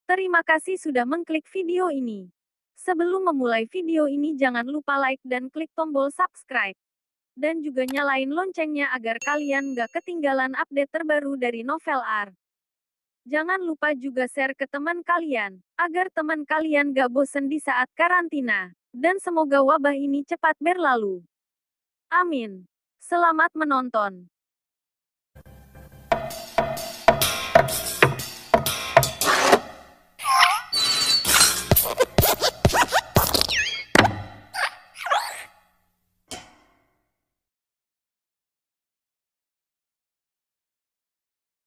Terima kasih sudah mengklik video ini. Sebelum memulai video ini jangan lupa like dan klik tombol subscribe. Dan juga nyalain loncengnya agar kalian nggak ketinggalan update terbaru dari Novel Art. Jangan lupa juga share ke teman kalian, agar teman kalian gak bosen di saat karantina. Dan semoga wabah ini cepat berlalu. Amin. Selamat menonton.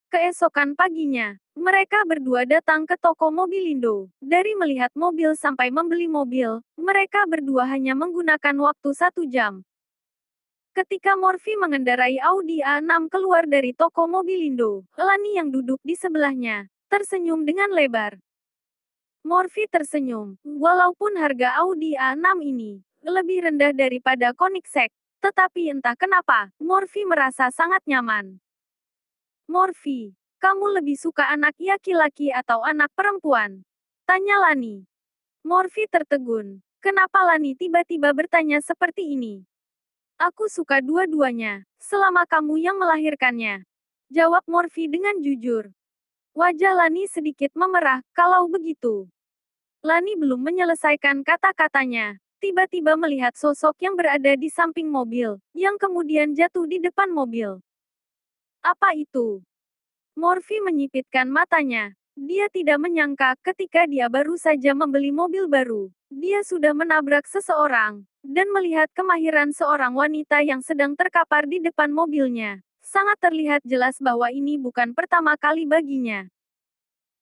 Keesokan paginya, mereka berdua datang ke toko Mobilindo. Dari melihat mobil sampai membeli mobil, mereka berdua hanya menggunakan waktu 1 jam. Ketika Morphy mengendarai Audi A6 keluar dari toko Mobilindo, Lani yang duduk di sebelahnya, tersenyum dengan lebar. Morphy tersenyum, walaupun harga Audi A6 ini lebih rendah daripada Koenigsegg, tetapi entah kenapa, Morphy merasa sangat nyaman. Morphy, kamu lebih suka anak laki-laki atau anak perempuan? Tanya Lani. Morphy tertegun. Kenapa Lani tiba-tiba bertanya seperti ini? Aku suka dua-duanya, selama kamu yang melahirkannya. Jawab Morphy dengan jujur. Wajah Lani sedikit memerah, kalau begitu. Lani belum menyelesaikan kata-katanya. Tiba-tiba melihat sosok yang berada di samping mobil, yang kemudian jatuh di depan mobil. Apa itu? Morphy menyipitkan matanya. Dia tidak menyangka ketika dia baru saja membeli mobil baru, dia sudah menabrak seseorang, dan melihat kemahiran seorang wanita yang sedang terkapar di depan mobilnya. Sangat terlihat jelas bahwa ini bukan pertama kali baginya.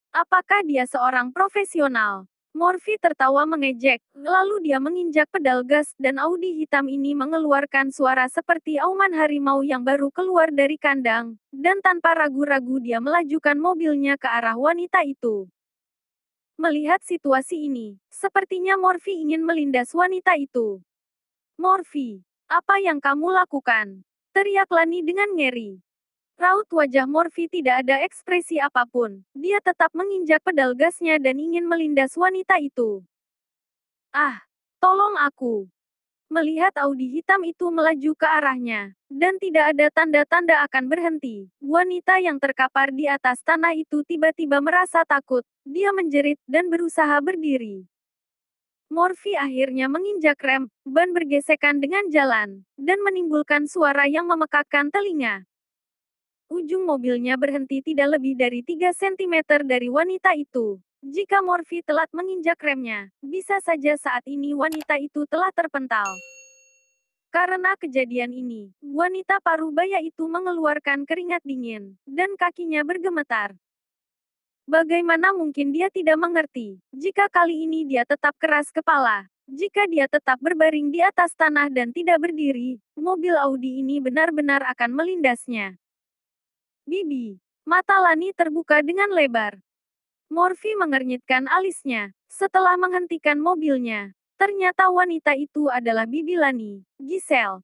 Apakah dia seorang profesional? Morphy tertawa mengejek, lalu dia menginjak pedal gas dan Audi hitam ini mengeluarkan suara seperti auman harimau yang baru keluar dari kandang, dan tanpa ragu-ragu dia melajukan mobilnya ke arah wanita itu. Melihat situasi ini, sepertinya Morphy ingin melindas wanita itu. Morphy, apa yang kamu lakukan? Teriak Lani dengan ngeri. Raut wajah Morphy tidak ada ekspresi apapun. Dia tetap menginjak pedal gasnya dan ingin melindas wanita itu. Ah, tolong aku. Melihat Audi hitam itu melaju ke arahnya, dan tidak ada tanda-tanda akan berhenti, wanita yang terkapar di atas tanah itu tiba-tiba merasa takut. Dia menjerit dan berusaha berdiri. Morphy akhirnya menginjak rem, ban bergesekan dengan jalan, dan menimbulkan suara yang memekakkan telinga. Ujung mobilnya berhenti tidak lebih dari 3 cm dari wanita itu. Jika Morphy telat menginjak remnya, bisa saja saat ini wanita itu telah terpental. Karena kejadian ini, wanita parubaya itu mengeluarkan keringat dingin, dan kakinya bergemetar. Bagaimana mungkin dia tidak mengerti, jika kali ini dia tetap keras kepala. Jika dia tetap berbaring di atas tanah dan tidak berdiri, mobil Audi ini benar-benar akan melindasnya. Bibi. Mata Lani terbuka dengan lebar. Morphy mengernyitkan alisnya. Setelah menghentikan mobilnya, ternyata wanita itu adalah Bibi Lani, Giselle.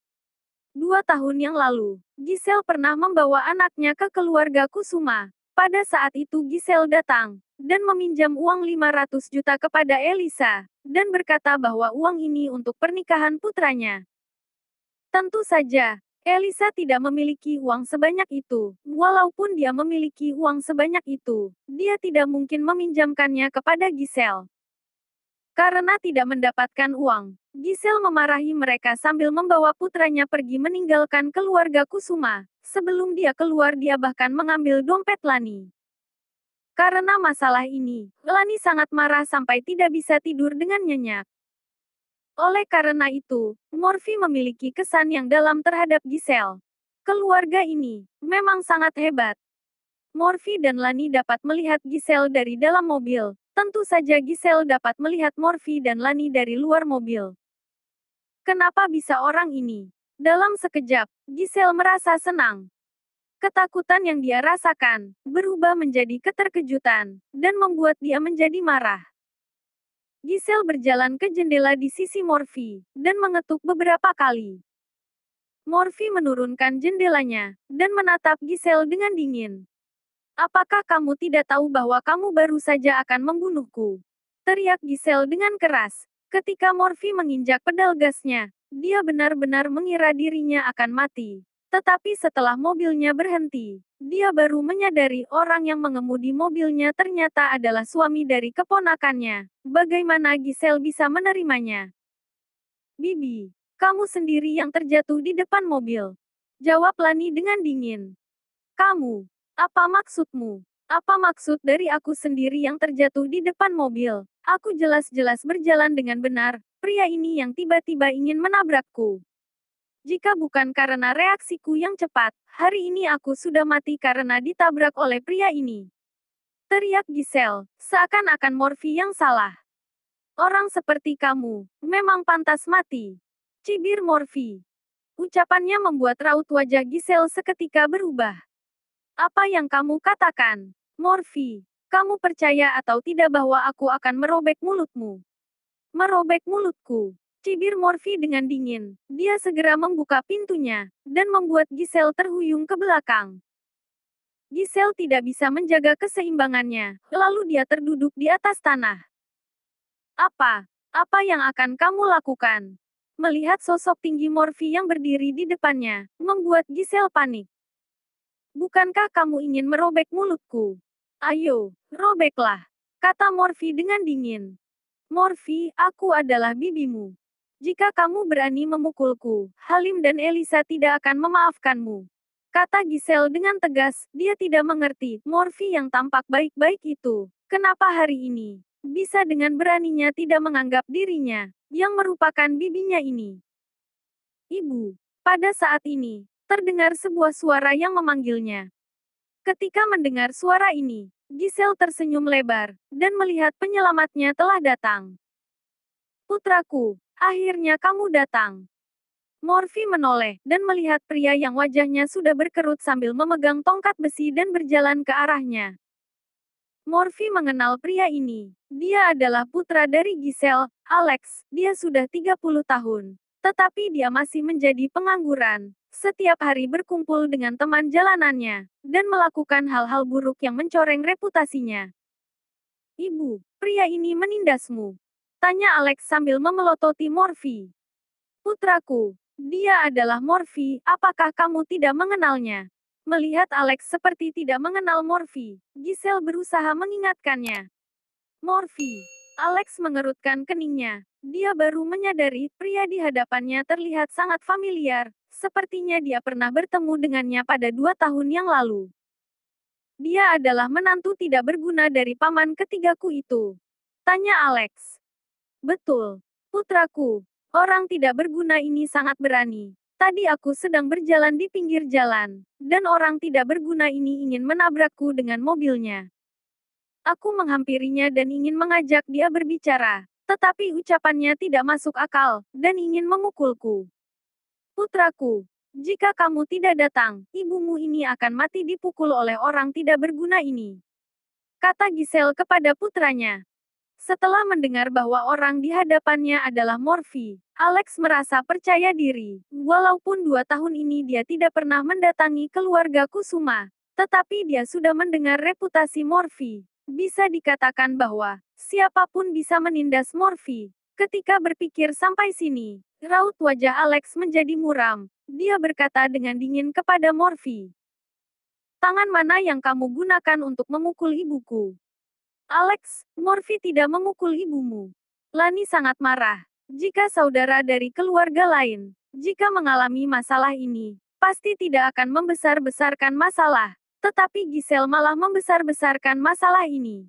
2 tahun yang lalu, Giselle pernah membawa anaknya ke keluarga Kusuma. Pada saat itu Giselle datang, dan meminjam uang 500 juta kepada Elisa, dan berkata bahwa uang ini untuk pernikahan putranya. Tentu saja, Elisa tidak memiliki uang sebanyak itu. Walaupun dia memiliki uang sebanyak itu, dia tidak mungkin meminjamkannya kepada Giselle. Karena tidak mendapatkan uang, Giselle memarahi mereka sambil membawa putranya pergi meninggalkan keluarga Kusuma. Sebelum dia keluar dia bahkan mengambil dompet Lani. Karena masalah ini, Lani sangat marah sampai tidak bisa tidur dengan nyenyak. Oleh karena itu, Morphy memiliki kesan yang dalam terhadap Giselle. Keluarga ini memang sangat hebat. Morphy dan Lani dapat melihat Giselle dari dalam mobil. Tentu saja Giselle dapat melihat Morphy dan Lani dari luar mobil. Kenapa bisa orang ini? Dalam sekejap, Giselle merasa senang. Ketakutan yang dia rasakan berubah menjadi keterkejutan, dan membuat dia menjadi marah. Giselle berjalan ke jendela di sisi Morphy, dan mengetuk beberapa kali. Morphy menurunkan jendelanya, dan menatap Giselle dengan dingin. Apakah kamu tidak tahu bahwa kamu baru saja akan membunuhku? Teriak Giselle dengan keras. Ketika Morphy menginjak pedal gasnya, dia benar-benar mengira dirinya akan mati. Tetapi setelah mobilnya berhenti, dia baru menyadari orang yang mengemudi mobilnya ternyata adalah suami dari keponakannya. Bagaimana Giselle bisa menerimanya? Bibi, kamu sendiri yang terjatuh di depan mobil. Jawab Lani dengan dingin. Kamu, apa maksudmu? Apa maksud dari aku sendiri yang terjatuh di depan mobil? Aku jelas-jelas berjalan dengan benar, pria ini yang tiba-tiba ingin menabrakku. Jika bukan karena reaksiku yang cepat, hari ini aku sudah mati karena ditabrak oleh pria ini. Teriak Giselle, seakan-akan Morphy yang salah. Orang seperti kamu, memang pantas mati. Cibir Morphy. Ucapannya membuat raut wajah Giselle seketika berubah. Apa yang kamu katakan? Morphy, kamu percaya atau tidak bahwa aku akan merobek mulutmu? Merobek mulutku. Cibir Morphy dengan dingin. Dia segera membuka pintunya, dan membuat Giselle terhuyung ke belakang. Giselle tidak bisa menjaga keseimbangannya, lalu dia terduduk di atas tanah. Apa? Apa yang akan kamu lakukan? Melihat sosok tinggi Morphy yang berdiri di depannya, membuat Giselle panik. Bukankah kamu ingin merobek mulutku? Ayo, robeklah, kata Morphy dengan dingin. Morphy, aku adalah bibimu. Jika kamu berani memukulku, Halim dan Elisa tidak akan memaafkanmu. Kata Giselle dengan tegas, dia tidak mengerti, Morphy yang tampak baik-baik itu. Kenapa hari ini, bisa dengan beraninya tidak menganggap dirinya, yang merupakan bibinya ini. Ibu, pada saat ini, terdengar sebuah suara yang memanggilnya. Ketika mendengar suara ini, Giselle tersenyum lebar, dan melihat penyelamatnya telah datang. Putraku, akhirnya kamu datang. Morphy menoleh, dan melihat pria yang wajahnya sudah berkerut sambil memegang tongkat besi dan berjalan ke arahnya. Morphy mengenal pria ini. Dia adalah putra dari Giselle, Alex. Dia sudah 30 tahun. Tetapi dia masih menjadi pengangguran. Setiap hari berkumpul dengan teman jalanannya, dan melakukan hal-hal buruk yang mencoreng reputasinya. Ibu, pria ini menindasmu. Tanya Alex sambil memelototi Morphy. Putraku, dia adalah Morphy, apakah kamu tidak mengenalnya? Melihat Alex seperti tidak mengenal Morphy, Giselle berusaha mengingatkannya. Morphy. Alex mengerutkan keningnya. Dia baru menyadari, pria di hadapannya terlihat sangat familiar. Sepertinya dia pernah bertemu dengannya pada 2 tahun yang lalu. Dia adalah menantu tidak berguna dari paman ketigaku itu. Tanya Alex. Betul. Putraku. Orang tidak berguna ini sangat berani. Tadi aku sedang berjalan di pinggir jalan, dan orang tidak berguna ini ingin menabrakku dengan mobilnya. Aku menghampirinya dan ingin mengajak dia berbicara, tetapi ucapannya tidak masuk akal, dan ingin memukulku. Putraku, jika kamu tidak datang, ibumu ini akan mati dipukul oleh orang tidak berguna ini. Kata Giselle kepada putranya. Setelah mendengar bahwa orang di hadapannya adalah Morphy, Alex merasa percaya diri. Walaupun 2 tahun ini dia tidak pernah mendatangi keluarga Kusuma, tetapi dia sudah mendengar reputasi Morphy. Bisa dikatakan bahwa, siapapun bisa menindas Morphy. Ketika berpikir sampai sini, raut wajah Alex menjadi muram. Dia berkata dengan dingin kepada Morphy. Tangan mana yang kamu gunakan untuk memukul ibuku? Alex, Morphy tidak memukul ibumu. Lani sangat marah. Jika saudara dari keluarga lain, jika mengalami masalah ini, pasti tidak akan membesar-besarkan masalah. Tetapi Giselle malah membesar-besarkan masalah ini.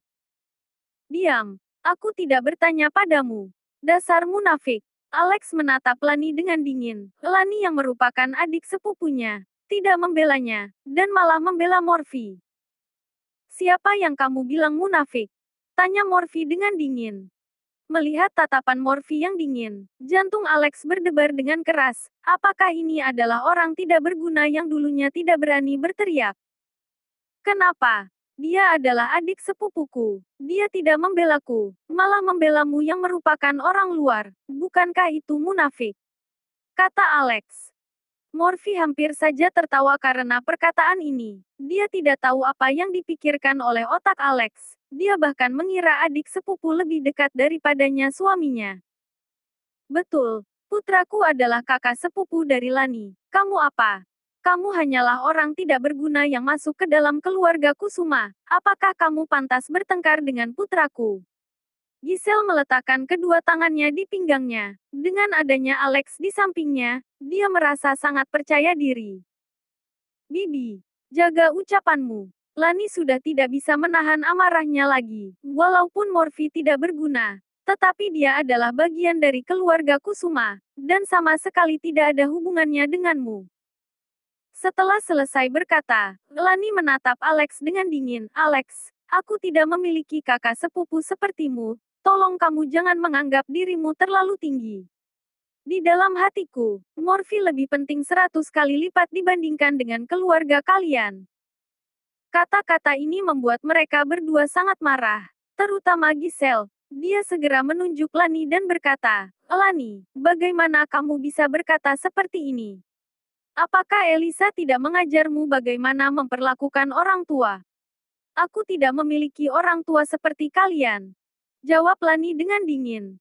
Diam. Aku tidak bertanya padamu. Dasar munafik. Alex menatap Lani dengan dingin. Lani yang merupakan adik sepupunya, tidak membelanya, dan malah membela Morphy. Siapa yang kamu bilang munafik? Tanya Morphy dengan dingin. Melihat tatapan Morphy yang dingin, jantung Alex berdebar dengan keras. Apakah ini adalah orang tidak berguna yang dulunya tidak berani berteriak? Kenapa? Dia adalah adik sepupuku. Dia tidak membelaku, malah membelamu yang merupakan orang luar. Bukankah itu munafik? Kata Alex. Morphy hampir saja tertawa karena perkataan ini. Dia tidak tahu apa yang dipikirkan oleh otak Alex. Dia bahkan mengira adik sepupu lebih dekat daripadanya suaminya. Betul, putraku adalah kakak sepupu dari Lani. Kamu apa? Kamu hanyalah orang tidak berguna yang masuk ke dalam keluarga Kusuma. Apakah kamu pantas bertengkar dengan putraku? Giselle meletakkan kedua tangannya di pinggangnya. Dengan adanya Alex di sampingnya, dia merasa sangat percaya diri. Bibi, jaga ucapanmu. Lani sudah tidak bisa menahan amarahnya lagi. Walaupun Morphy tidak berguna, tetapi dia adalah bagian dari keluarga Kusuma, dan sama sekali tidak ada hubungannya denganmu. Setelah selesai berkata, Lani menatap Alex dengan dingin. Alex, aku tidak memiliki kakak sepupu sepertimu. Tolong kamu jangan menganggap dirimu terlalu tinggi. Di dalam hatiku, Morphy lebih penting 100 kali lipat dibandingkan dengan keluarga kalian. Kata-kata ini membuat mereka berdua sangat marah. Terutama Giselle. Dia segera menunjuk Lani dan berkata, Lani, bagaimana kamu bisa berkata seperti ini? Apakah Elisa tidak mengajarmu bagaimana memperlakukan orang tua? Aku tidak memiliki orang tua seperti kalian. Jawab Lani dengan dingin.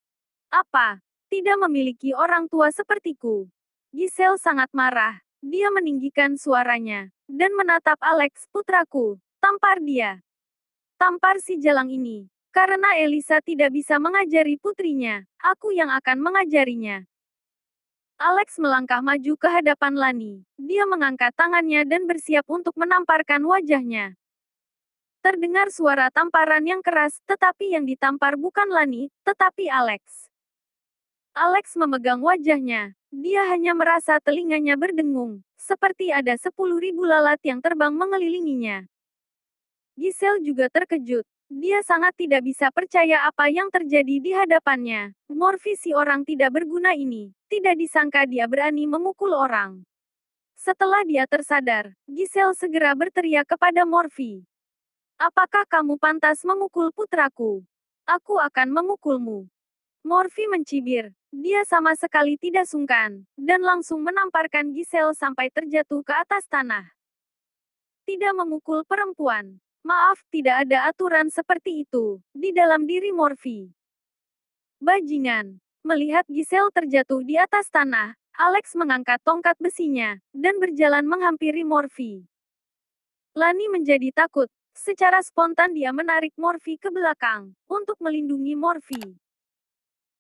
Apa? Tidak memiliki orang tua sepertiku. Giselle sangat marah. Dia meninggikan suaranya, dan menatap Alex, putraku. Tampar dia. Tampar si jalang ini. Karena Elisa tidak bisa mengajari putrinya, aku yang akan mengajarinya. Alex melangkah maju ke hadapan Lani. Dia mengangkat tangannya dan bersiap untuk menamparkan wajahnya. Terdengar suara tamparan yang keras, tetapi yang ditampar bukan Lani, tetapi Alex. Alex memegang wajahnya. Dia hanya merasa telinganya berdengung, seperti ada 10.000 lalat yang terbang mengelilinginya. Giselle juga terkejut. Dia sangat tidak bisa percaya apa yang terjadi di hadapannya. Morphy si orang tidak berguna ini, tidak disangka dia berani memukul orang. Setelah dia tersadar, Giselle segera berteriak kepada Morphy. Apakah kamu pantas memukul putraku? Aku akan memukulmu. Morphy mencibir. Dia sama sekali tidak sungkan, dan langsung menamparkan Giselle sampai terjatuh ke atas tanah. Tidak memukul perempuan. Maaf, tidak ada aturan seperti itu di dalam diri Morphy. Bajingan. Melihat Giselle terjatuh di atas tanah, Alex mengangkat tongkat besinya dan berjalan menghampiri Morphy. Lani menjadi takut. Secara spontan dia menarik Morphy ke belakang untuk melindungi Morphy.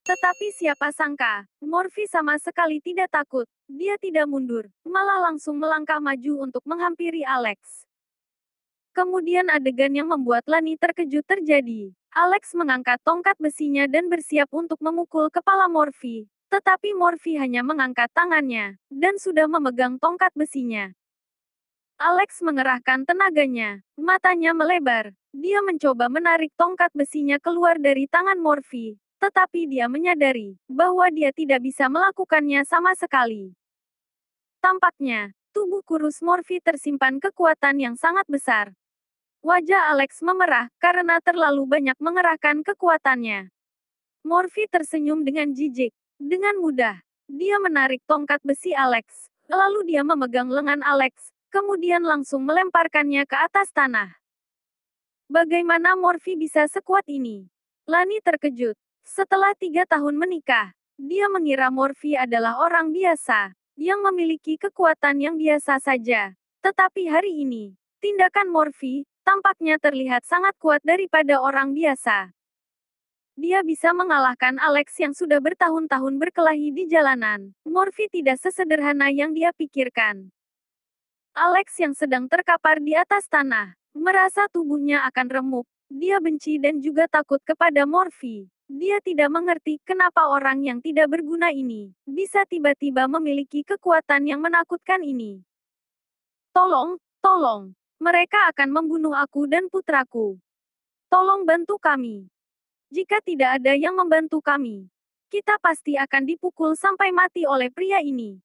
Tetapi siapa sangka, Morphy sama sekali tidak takut. Dia tidak mundur, malah langsung melangkah maju untuk menghampiri Alex. Kemudian adegan yang membuat Lani terkejut terjadi. Alex mengangkat tongkat besinya dan bersiap untuk memukul kepala Morphy. Tetapi Morphy hanya mengangkat tangannya, dan sudah memegang tongkat besinya. Alex mengerahkan tenaganya. Matanya melebar. Dia mencoba menarik tongkat besinya keluar dari tangan Morphy. Tetapi dia menyadari bahwa dia tidak bisa melakukannya sama sekali. Tampaknya, tubuh kurus Morphy tersimpan kekuatan yang sangat besar. Wajah Alex memerah karena terlalu banyak mengerahkan kekuatannya. Morphy tersenyum dengan jijik. Dengan mudah, dia menarik tongkat besi Alex. Lalu dia memegang lengan Alex, kemudian langsung melemparkannya ke atas tanah. Bagaimana Morphy bisa sekuat ini? Lani terkejut. Setelah 3 tahun menikah, dia mengira Morphy adalah orang biasa, yang memiliki kekuatan yang biasa saja. Tetapi hari ini, tindakan Morphy tampaknya terlihat sangat kuat daripada orang biasa. Dia bisa mengalahkan Alex yang sudah bertahun-tahun berkelahi di jalanan. Morphy tidak sesederhana yang dia pikirkan. Alex yang sedang terkapar di atas tanah, merasa tubuhnya akan remuk. Dia benci dan juga takut kepada Morphy. Dia tidak mengerti kenapa orang yang tidak berguna ini bisa tiba-tiba memiliki kekuatan yang menakutkan ini. Tolong, tolong. Mereka akan membunuh aku dan putraku. Tolong bantu kami. Jika tidak ada yang membantu kami, kita pasti akan dipukul sampai mati oleh pria ini.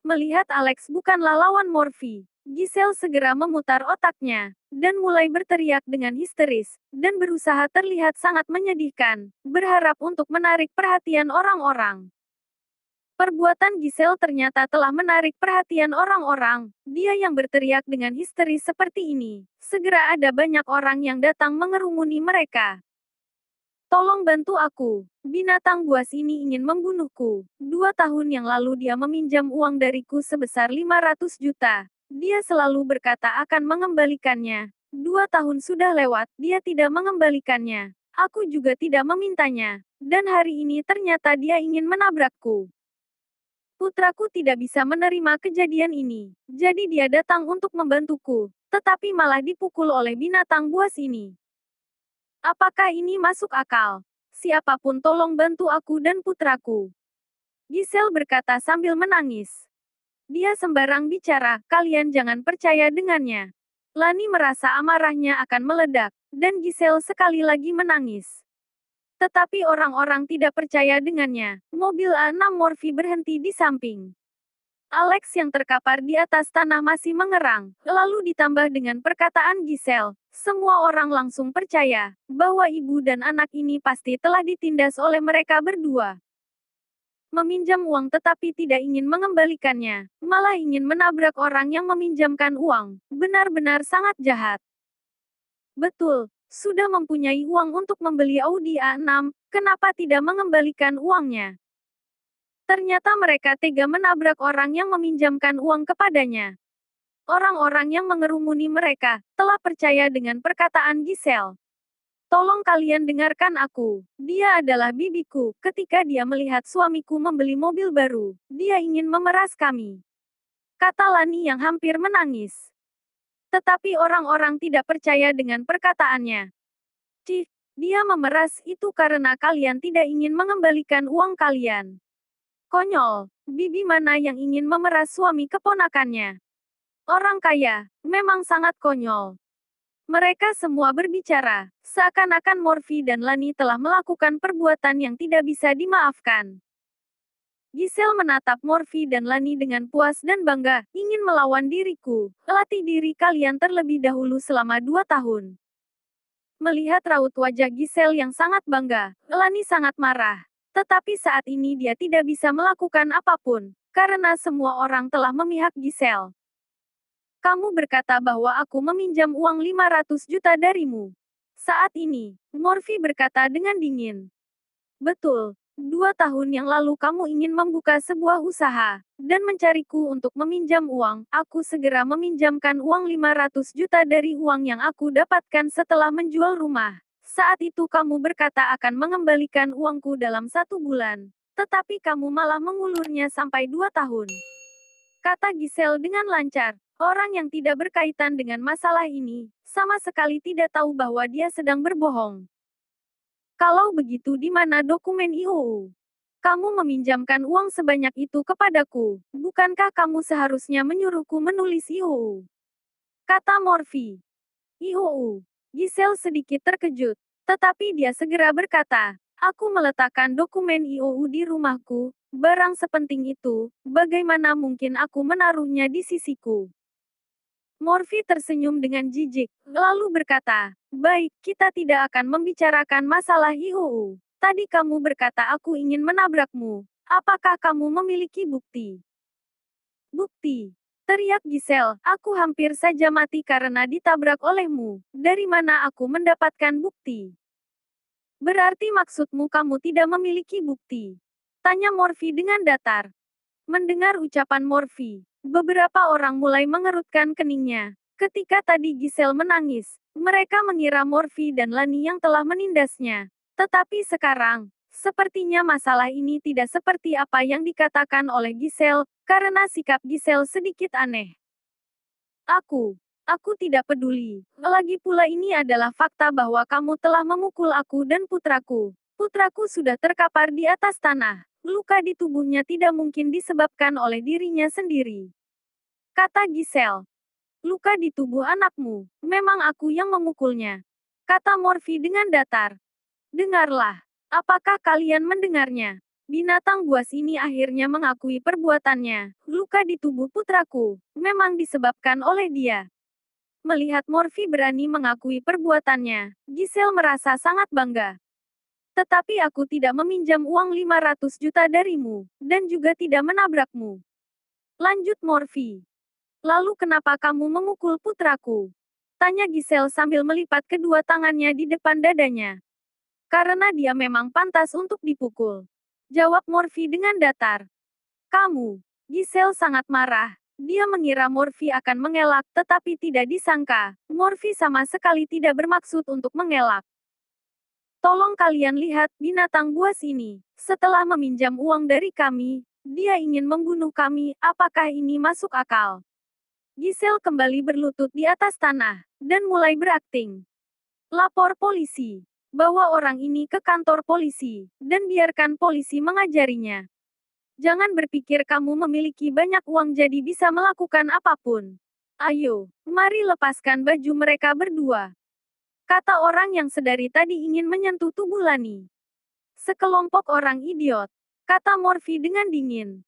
Melihat Alex bukanlah lawan Morphy, Giselle segera memutar otaknya, dan mulai berteriak dengan histeris, dan berusaha terlihat sangat menyedihkan, berharap untuk menarik perhatian orang-orang. Perbuatan Giselle ternyata telah menarik perhatian orang-orang. Dia yang berteriak dengan histeris seperti ini. Segera ada banyak orang yang datang mengerumuni mereka. Tolong bantu aku. Binatang buas ini ingin membunuhku. 2 tahun yang lalu dia meminjam uang dariku sebesar 500 juta. Dia selalu berkata akan mengembalikannya. 2 tahun sudah lewat, dia tidak mengembalikannya. Aku juga tidak memintanya. Dan hari ini ternyata dia ingin menabrakku. Putraku tidak bisa menerima kejadian ini. Jadi dia datang untuk membantuku, tetapi malah dipukul oleh binatang buas ini. Apakah ini masuk akal? Siapapun tolong bantu aku dan putraku. Giselle berkata sambil menangis. Dia sembarang bicara, kalian jangan percaya dengannya. Lani merasa amarahnya akan meledak, dan Giselle sekali lagi menangis. Tetapi orang-orang tidak percaya dengannya. Mobil A6 Morphy berhenti di samping. Alex yang terkapar di atas tanah masih mengerang. Lalu ditambah dengan perkataan Giselle, semua orang langsung percaya bahwa ibu dan anak ini pasti telah ditindas oleh mereka berdua. Meminjam uang tetapi tidak ingin mengembalikannya, malah ingin menabrak orang yang meminjamkan uang. Benar-benar sangat jahat. Betul, sudah mempunyai uang untuk membeli Audi A6, kenapa tidak mengembalikan uangnya? Ternyata mereka tega menabrak orang yang meminjamkan uang kepadanya. Orang-orang yang mengerumuni mereka telah percaya dengan perkataan Giselle. Tolong kalian dengarkan aku. Dia adalah bibiku. Ketika dia melihat suamiku membeli mobil baru, dia ingin memeras kami. Kata Lani yang hampir menangis. Tetapi orang-orang tidak percaya dengan perkataannya. Cih, dia memeras itu karena kalian tidak ingin mengembalikan uang kalian. Konyol, bibi mana yang ingin memeras suami keponakannya? Orang kaya, memang sangat konyol. Mereka semua berbicara, seakan-akan Morphy dan Lani telah melakukan perbuatan yang tidak bisa dimaafkan. Giselle menatap Morphy dan Lani dengan puas dan bangga, ingin melawan diriku. Latih diri kalian terlebih dahulu selama 2 tahun. Melihat raut wajah Giselle yang sangat bangga, Lani sangat marah. Tetapi saat ini dia tidak bisa melakukan apapun, karena semua orang telah memihak Giselle. Kamu berkata bahwa aku meminjam uang 500 juta darimu. Saat ini, Morphy berkata dengan dingin. Betul. 2 tahun yang lalu kamu ingin membuka sebuah usaha, dan mencariku untuk meminjam uang. Aku segera meminjamkan uang 500 juta dari uang yang aku dapatkan setelah menjual rumah. Saat itu kamu berkata akan mengembalikan uangku dalam 1 bulan. Tetapi kamu malah mengulurnya sampai 2 tahun. Kata Giselle dengan lancar. Orang yang tidak berkaitan dengan masalah ini, sama sekali tidak tahu bahwa dia sedang berbohong. Kalau begitu di mana dokumen IOU? Kamu meminjamkan uang sebanyak itu kepadaku. Bukankah kamu seharusnya menyuruhku menulis IOU? Kata Morphy. IOU. Giselle sedikit terkejut. Tetapi dia segera berkata, aku meletakkan dokumen IOU di rumahku. Barang sepenting itu, bagaimana mungkin aku menaruhnya di sisiku? Morphy tersenyum dengan jijik, lalu berkata, baik, kita tidak akan membicarakan masalah IOU. Tadi kamu berkata aku ingin menabrakmu. Apakah kamu memiliki bukti? Bukti. Teriak Giselle, aku hampir saja mati karena ditabrak olehmu. Dari mana aku mendapatkan bukti? Berarti maksudmu kamu tidak memiliki bukti? Tanya Morphy dengan datar. Mendengar ucapan Morphy, beberapa orang mulai mengerutkan keningnya. Ketika tadi Giselle menangis, mereka mengira Morphy dan Lani yang telah menindasnya. Tetapi sekarang, sepertinya masalah ini tidak seperti apa yang dikatakan oleh Giselle, karena sikap Giselle sedikit aneh. Aku tidak peduli. Lagi pula ini adalah fakta bahwa kamu telah memukul aku dan putraku. Putraku sudah terkapar di atas tanah. Luka di tubuhnya tidak mungkin disebabkan oleh dirinya sendiri. Kata Giselle. Luka di tubuh anakmu. Memang aku yang memukulnya. Kata Morphy dengan datar. Dengarlah. Apakah kalian mendengarnya? Binatang buas ini akhirnya mengakui perbuatannya. Luka di tubuh putraku. Memang disebabkan oleh dia. Melihat Morphy berani mengakui perbuatannya, Giselle merasa sangat bangga. Tetapi aku tidak meminjam uang 500 juta darimu, dan juga tidak menabrakmu. Lanjut Morphy. Lalu kenapa kamu memukul putraku? Tanya Giselle sambil melipat kedua tangannya di depan dadanya. Karena dia memang pantas untuk dipukul. Jawab Morphy dengan datar. Kamu. Giselle sangat marah. Dia mengira Morphy akan mengelak, tetapi tidak disangka. Morphy sama sekali tidak bermaksud untuk mengelak. Tolong kalian lihat binatang buas ini. Setelah meminjam uang dari kami, dia ingin membunuh kami. Apakah ini masuk akal? Giselle kembali berlutut di atas tanah dan mulai berakting. Lapor polisi. Bawa orang ini ke kantor polisi, dan biarkan polisi mengajarinya. Jangan berpikir kamu memiliki banyak uang jadi bisa melakukan apapun. Ayo, mari lepaskan baju mereka berdua. Kata orang yang sedari tadi ingin menyentuh tubuh Lani. Sekelompok orang idiot. Kata Morphy dengan dingin.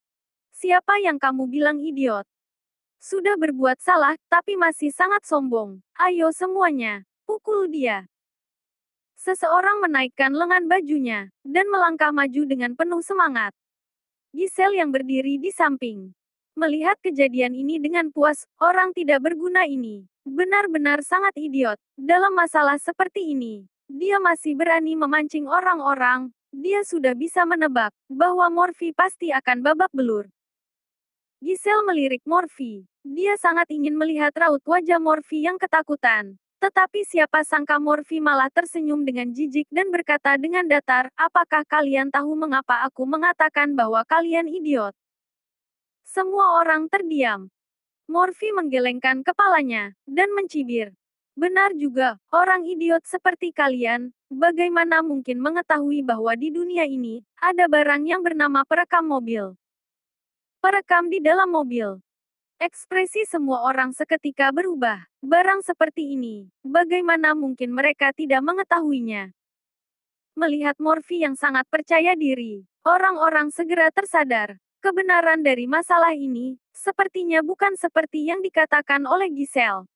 Siapa yang kamu bilang idiot? Sudah berbuat salah, tapi masih sangat sombong. Ayo semuanya, pukul dia. Seseorang menaikkan lengan bajunya, dan melangkah maju dengan penuh semangat. Giselle yang berdiri di samping. Melihat kejadian ini dengan puas, orang tidak berguna ini. Benar-benar sangat idiot. Dalam masalah seperti ini, dia masih berani memancing orang-orang. Dia sudah bisa menebak, bahwa Morphy pasti akan babak belur. Giselle melirik Morphy. Dia sangat ingin melihat raut wajah Morphy yang ketakutan. Tetapi siapa sangka Morphy malah tersenyum dengan jijik dan berkata dengan datar, apakah kalian tahu mengapa aku mengatakan bahwa kalian idiot? Semua orang terdiam. Morphy menggelengkan kepalanya, dan mencibir. Benar juga, orang idiot seperti kalian, bagaimana mungkin mengetahui bahwa di dunia ini, ada barang yang bernama perekam mobil? Perekam di dalam mobil. Ekspresi semua orang seketika berubah. Barang seperti ini, bagaimana mungkin mereka tidak mengetahuinya? Melihat Morphy yang sangat percaya diri, orang-orang segera tersadar. Kebenaran dari masalah ini, sepertinya bukan seperti yang dikatakan oleh Giselle.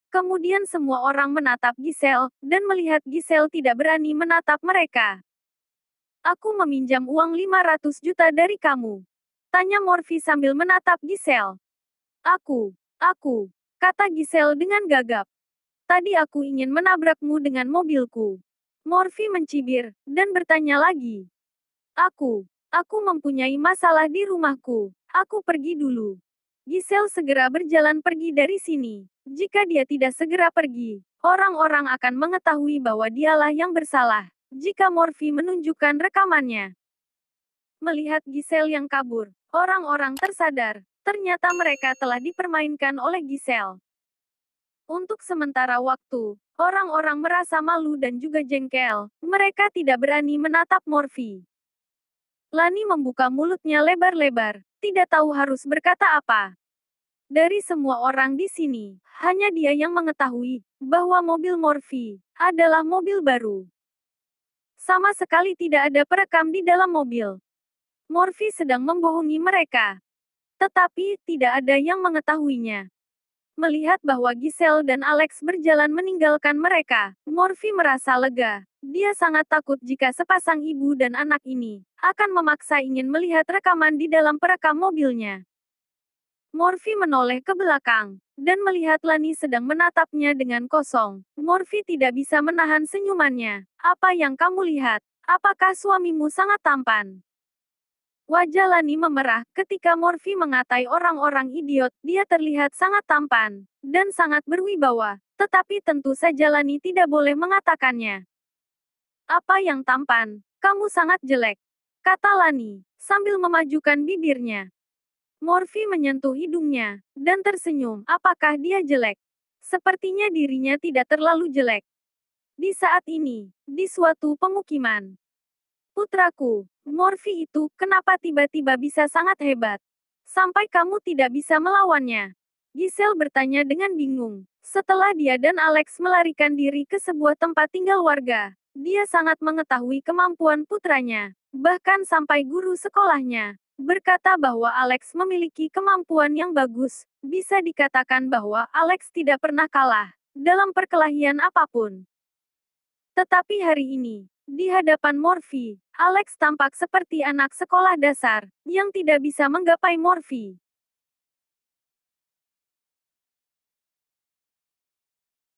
Kemudian semua orang menatap Giselle, dan melihat Giselle tidak berani menatap mereka. Aku meminjam uang 500 juta dari kamu. Tanya Morphy sambil menatap Giselle. Aku, kata Giselle dengan gagap. Tadi aku ingin menabrakmu dengan mobilku. Morphy mencibir, dan bertanya lagi. Aku mempunyai masalah di rumahku. Aku pergi dulu. Giselle segera berjalan pergi dari sini. Jika dia tidak segera pergi, orang-orang akan mengetahui bahwa dialah yang bersalah. Jika Morphy menunjukkan rekamannya. Melihat Giselle yang kabur, orang-orang tersadar. Ternyata mereka telah dipermainkan oleh Giselle. Untuk sementara waktu, orang-orang merasa malu dan juga jengkel. Mereka tidak berani menatap Morphy. Lani membuka mulutnya lebar-lebar, tidak tahu harus berkata apa. Dari semua orang di sini, hanya dia yang mengetahui bahwa mobil Morphy adalah mobil baru. Sama sekali tidak ada perekam di dalam mobil. Morphy sedang membohongi mereka. Tetapi, tidak ada yang mengetahuinya. Melihat bahwa Giselle dan Alex berjalan meninggalkan mereka, Morphy merasa lega. Dia sangat takut jika sepasang ibu dan anak ini akan memaksa ingin melihat rekaman di dalam perekam mobilnya. Morphy menoleh ke belakang, dan melihat Lani sedang menatapnya dengan kosong. Morphy tidak bisa menahan senyumannya. Apa yang kamu lihat? Apakah suamimu sangat tampan? Wajah Lani memerah ketika Morphy mengatai orang-orang idiot. Dia terlihat sangat tampan dan sangat berwibawa, tetapi tentu saja Lani tidak boleh mengatakannya. Apa yang tampan? Kamu sangat jelek, kata Lani sambil memajukan bibirnya. Morphy menyentuh hidungnya dan tersenyum. Apakah dia jelek? Sepertinya dirinya tidak terlalu jelek. Di saat ini, di suatu pemukiman. Putraku, Morphy itu, kenapa tiba-tiba bisa sangat hebat? Sampai kamu tidak bisa melawannya. Giselle bertanya dengan bingung. Setelah dia dan Alex melarikan diri ke sebuah tempat tinggal warga, dia sangat mengetahui kemampuan putranya. Bahkan sampai guru sekolahnya berkata bahwa Alex memiliki kemampuan yang bagus. Bisa dikatakan bahwa Alex tidak pernah kalah dalam perkelahian apapun. Tetapi hari ini, Di hadapan Morphy, Alex tampak seperti anak sekolah dasar, yang tidak bisa menggapai Morphy.